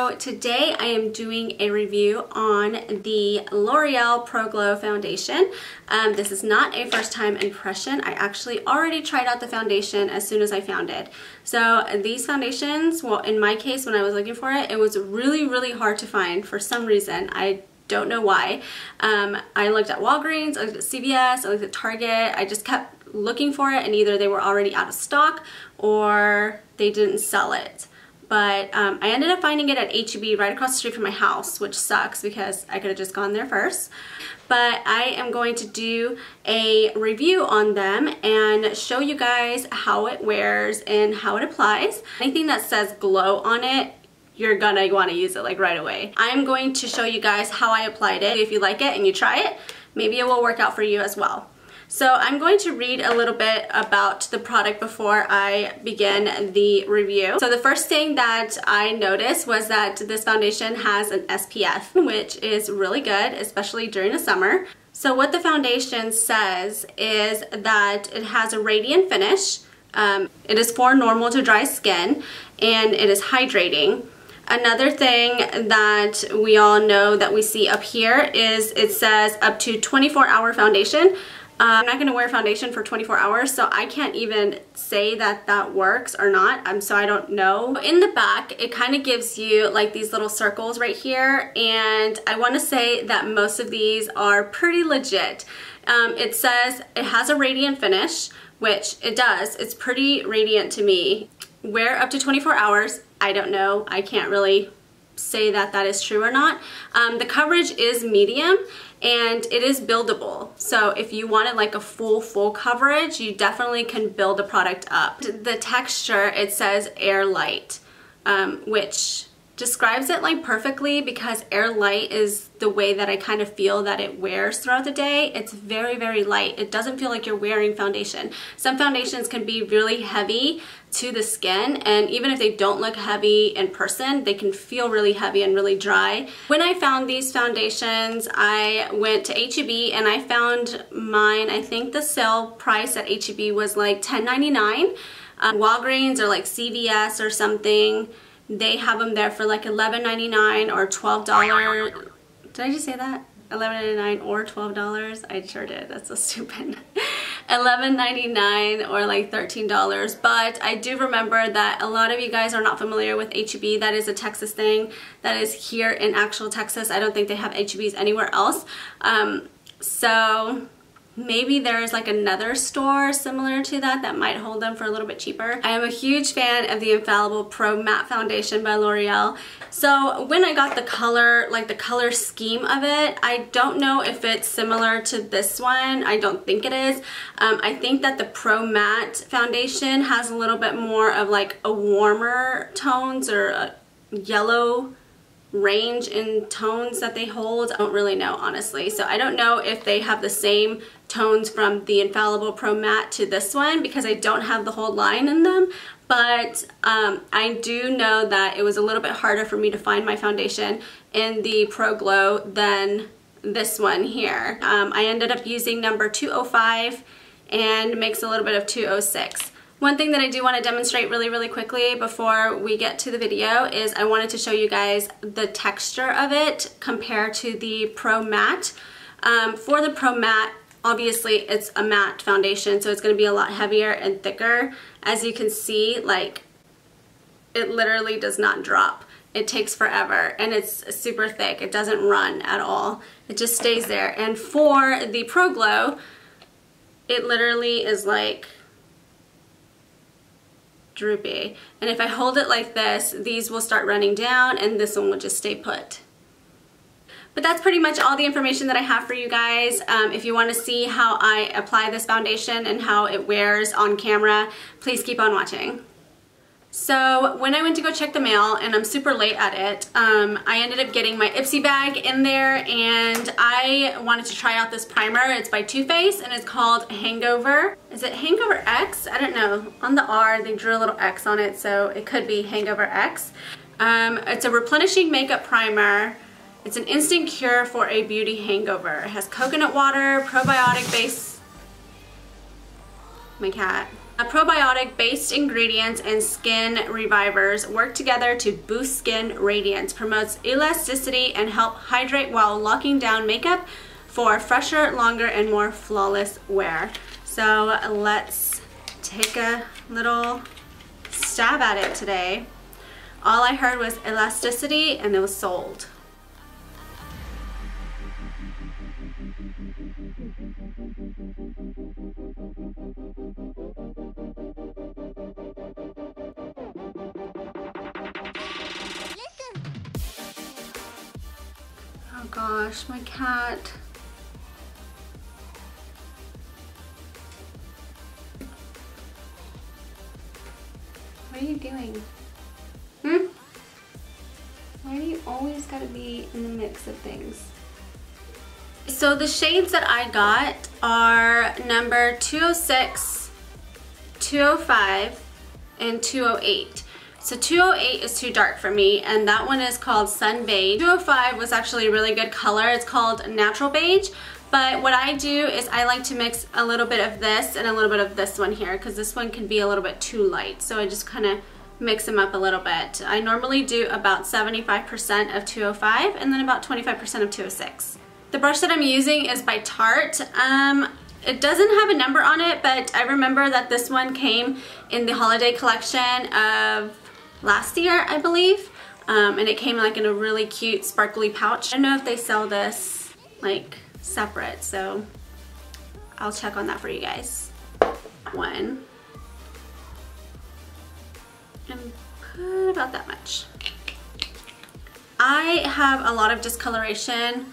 So today I am doing a review on the L'Oreal Pro Glow foundation. This is not a first time impression. I actually already tried out the foundation as soon as I found it. So these foundations, well in my case when I was looking for it, it was really hard to find for some reason. I don't know why. I looked at Walgreens, I looked at CVS, I looked at Target. I just kept looking for it and either they were already out of stock or they didn't sell it. But I ended up finding it at H-E-B right across the street from my house, which sucks because I could have just gone there first. But I am going to do a review on them and show you guys how it wears and how it applies. Anything that says glow on it, you're gonna want to use it like right away. I'm going to show you guys how I applied it. If you like it and you try it, maybe it will work out for you as well. So I'm going to read a little bit about the product before I begin the review. So the first thing that I noticed was that this foundation has an SPF, which is really good, especially during the summer. So what the foundation says is that it has a radiant finish. It is for normal to dry skin and it is hydrating. Another thing that we all know that we see up here is it says up to 24-hour foundation. I'm not going to wear foundation for 24 hours, so I can't even say that that works or not, so I don't know. In the back, it kind of gives you like these little circles right here, and I want to say that most of these are pretty legit. It says it has a radiant finish, which it does. It's pretty radiant to me. Wear up to 24 hours. I don't know. I can't really say that that is true or not. The coverage is medium and it is buildable. So if you wanted like a full coverage, you definitely can build the product up. The texture, it says air light, which describes it like perfectly because air light is the way that I kind of feel that it wears throughout the day. It's very light. It doesn't feel like you're wearing foundation. Some foundations can be really heavy to the skin, and even if they don't look heavy in person, they can feel really heavy and really dry. When I found these foundations, I went to H-E-B and I found mine. I think the sale price at H-E-B was like $10.99. Walgreens or like CVS or something, they have them there for like $11.99 or $12. Did I just say that? $11.99 or $12? I sure did. That's so stupid. $11.99 or like $13. But I do remember that a lot of you guys are not familiar with H-E-B. That is a Texas thing. That is here in actual Texas. I don't think they have H-E-Bs anywhere else. So maybe there's like another store similar to that that might hold them for a little bit cheaper. I am a huge fan of the Infallible Pro Matte Foundation by L'Oreal. So when I got the color, like the color scheme of it, I don't know if it's similar to this one. I don't think it is. I think that the Pro Matte Foundation has a little bit more of like a warmer tones or a yellow range in tones that they hold. I don't really know, honestly. So I don't know if they have the same tones from the Infallible Pro Matte to this one because I don't have the whole line in them. But I do know that it was a little bit harder for me to find my foundation in the Pro Glow than this one here. I ended up using number 205 and makes a little bit of 206. One thing that I do want to demonstrate really quickly before we get to the video is I wanted to show you guys the texture of it compared to the Pro Matte. For the Pro Matte, obviously it's a matte foundation, so it's going to be a lot heavier and thicker. As you can see, like, it literally does not drop. It takes forever and it's super thick. It doesn't run at all. It just stays there. And for the Pro Glow, it literally is like droopy. And if I hold it like this, these will start running down and this one will just stay put. But that's pretty much all the information that I have for you guys. If you want to see how I apply this foundation and how it wears on camera, please keep on watching. So when I went to go check the mail, and I'm super late at it, I ended up getting my Ipsy bag in there, and I wanted to try out this primer. It's by Too Faced, and it's called Hangover. Is it Hangover X? I don't know. On the R, they drew a little X on it, so it could be Hangover X. It's a replenishing makeup primer. It's an instant cure for a beauty hangover. It has coconut water, probiotic base. my cat. Probiotic-based ingredients and skin revivers work together to boost skin radiance, promotes elasticity, and help hydrate while locking down makeup for fresher, longer, and more flawless wear. So let's take a little stab at it today. All I heard was elasticity and it was sold. Oh gosh, my cat. What are you doing? Why do you always gotta be in the mix of things? So the shades that I got are number 206, 205, and 208. So 208 is too dark for me, and that one is called Sun Beige. 205 was actually a really good color. It's called Natural Beige. But what I do is I like to mix a little bit of this and a little bit of this one here, because this one can be a little bit too light. So I just kind of mix them up a little bit. I normally do about 75% of 205 and then about 25% of 206. The brush that I'm using is by Tarte. It doesn't have a number on it, but I remember that this one came in the holiday collection of last year, I believe. And it came like in a really cute sparkly pouch. I don't know if they sell this like separate, so I'll check on that for you guys. One. And put about that much. I have a lot of discoloration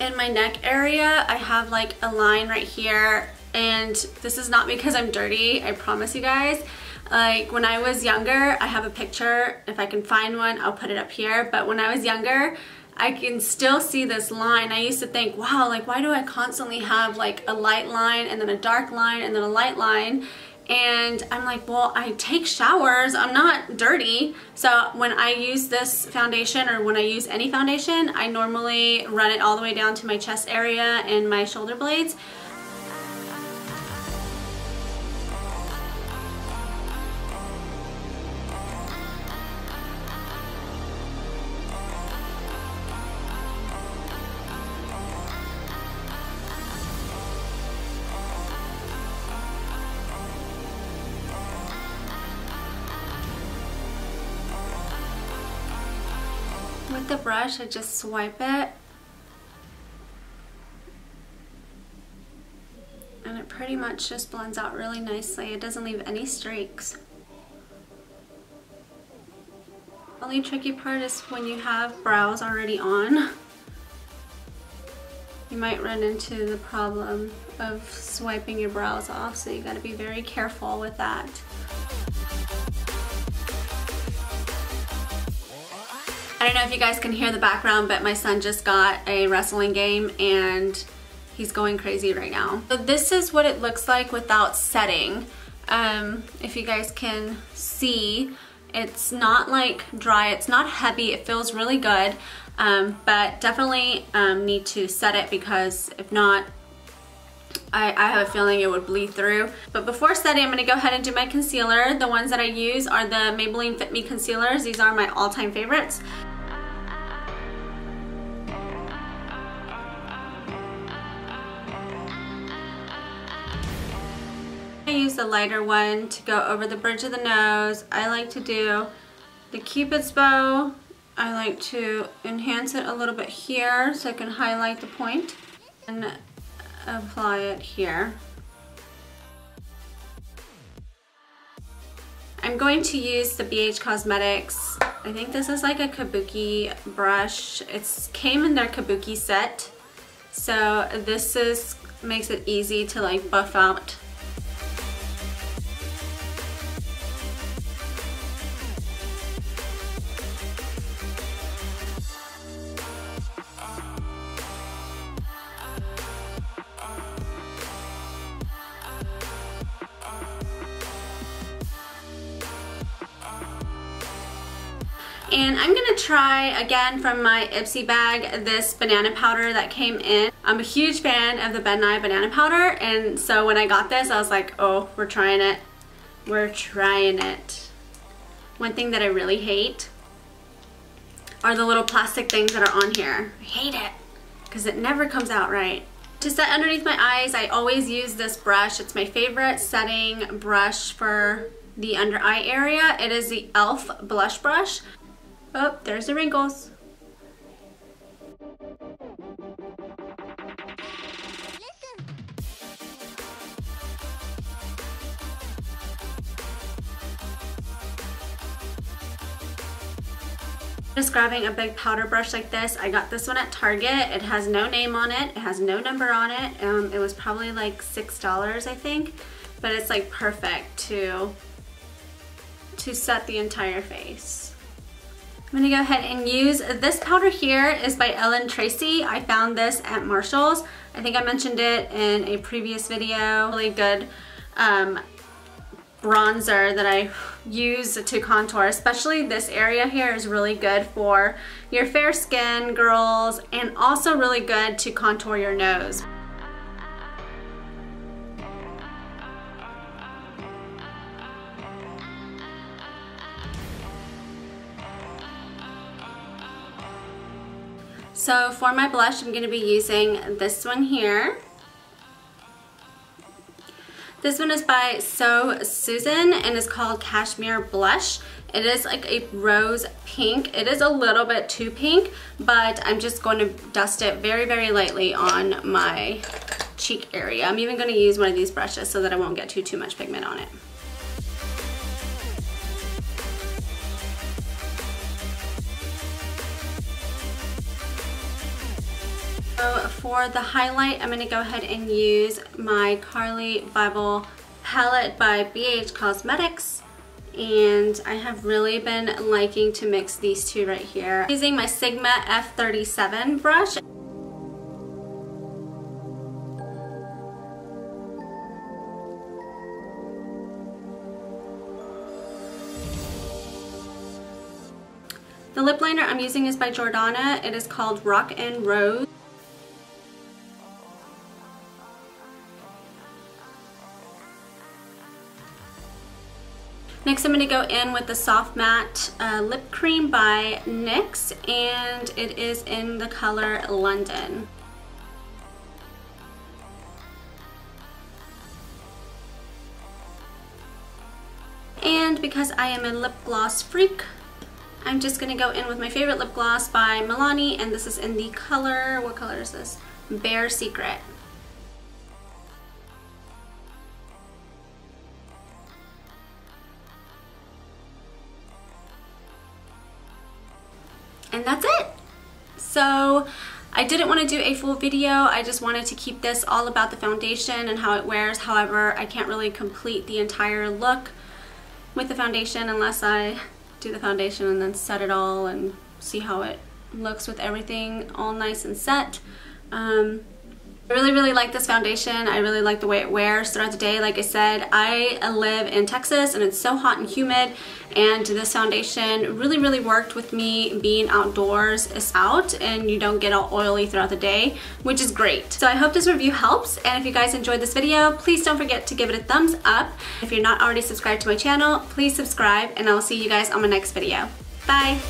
in my neck area. I have like a line right here, and this is not because I'm dirty, I promise you guys. Like when I was younger, I have a picture, if I can find one, I'll put it up here, but when I was younger, I can still see this line. I used to think, wow, like why do I constantly have like a light line and then a dark line and then a light line? And I'm like, well, I take showers, I'm not dirty. So when I use this foundation, or when I use any foundation, I normally run it all the way down to my chest area and my shoulder blades. With the brush, I just swipe it, and it pretty much just blends out really nicely. It doesn't leave any streaks. The only tricky part is when you have brows already on, you might run into the problem of swiping your brows off, so you gotta be very careful with that. I don't know if you guys can hear the background, but my son just got a wrestling game and he's going crazy right now. So this is what it looks like without setting. If you guys can see, it's not like dry, it's not heavy, it feels really good, but definitely need to set it, because if not, I have a feeling it would bleed through. But before setting, I'm going to go ahead and do my concealer. The ones that I use are the Maybelline Fit Me concealers. These are my all-time favorites. I use the lighter one to go over the bridge of the nose. I like to do the Cupid's bow. I like to enhance it a little bit here so I can highlight the point and apply it here. I'm going to use the BH Cosmetics. I think this is like a kabuki brush. It came in their kabuki set, so this makes it easy to like buff out. And I'm gonna try again from my Ipsy bag this banana powder that came in. I'm a huge fan of the Ben Nye banana powder, and so when I got this, I was like, oh, we're trying it. We're trying it. One thing that I really hate are the little plastic things that are on here. I hate it because it never comes out right. To set underneath my eyes, I always use this brush. It's my favorite setting brush for the under eye area. It is the e.l.f. blush brush. Oh, there's the wrinkles. Just grabbing a big powder brush like this. I got this one at Target. It has no name on it. It has no number on it. It was probably like $6, I think, but it's like perfect to set the entire face. I'm gonna go ahead and use this powder here. Is by Ellen Tracy. I found this at Marshall's. I think I mentioned it in a previous video. Really good bronzer that I use to contour, especially this area here is really good for your fair skin girls, and also really good to contour your nose. So for my blush, I'm going to be using this one here. This one is by So Susan and is called Cashmere Blush. It is like a rose pink. It is a little bit too pink, but I'm just going to dust it very, very lightly on my cheek area. I'm even going to use one of these brushes so that I won't get too much pigment on it. So for the highlight, I'm going to go ahead and use my Carly Bible palette by BH Cosmetics, and I have really been liking to mix these two right here. Using my Sigma F37 brush. The lip liner I'm using is by Jordana. It is called Rock and Rose. Next, I'm going to go in with the Soft Matte Lip Cream by NYX, and it is in the color London. And because I am a lip gloss freak, I'm just going to go in with my favorite lip gloss by Milani, and this is in the color, what color is this? Bare Secret. And that's it. So I didn't want to do a full video. I just wanted to keep this all about the foundation and how it wears. However, I can't really complete the entire look with the foundation unless I do the foundation and then set it all and see how it looks with everything all nice and set. I really like this foundation. I really like the way it wears throughout the day. Like I said, I live in Texas and it's so hot and humid, and this foundation really worked with me being outdoors. It's out and you don't get all oily throughout the day, which is great. So I hope this review helps, and if you guys enjoyed this video, please don't forget to give it a thumbs up. If you're not already subscribed to my channel, please subscribe, and I'll see you guys on my next video. Bye!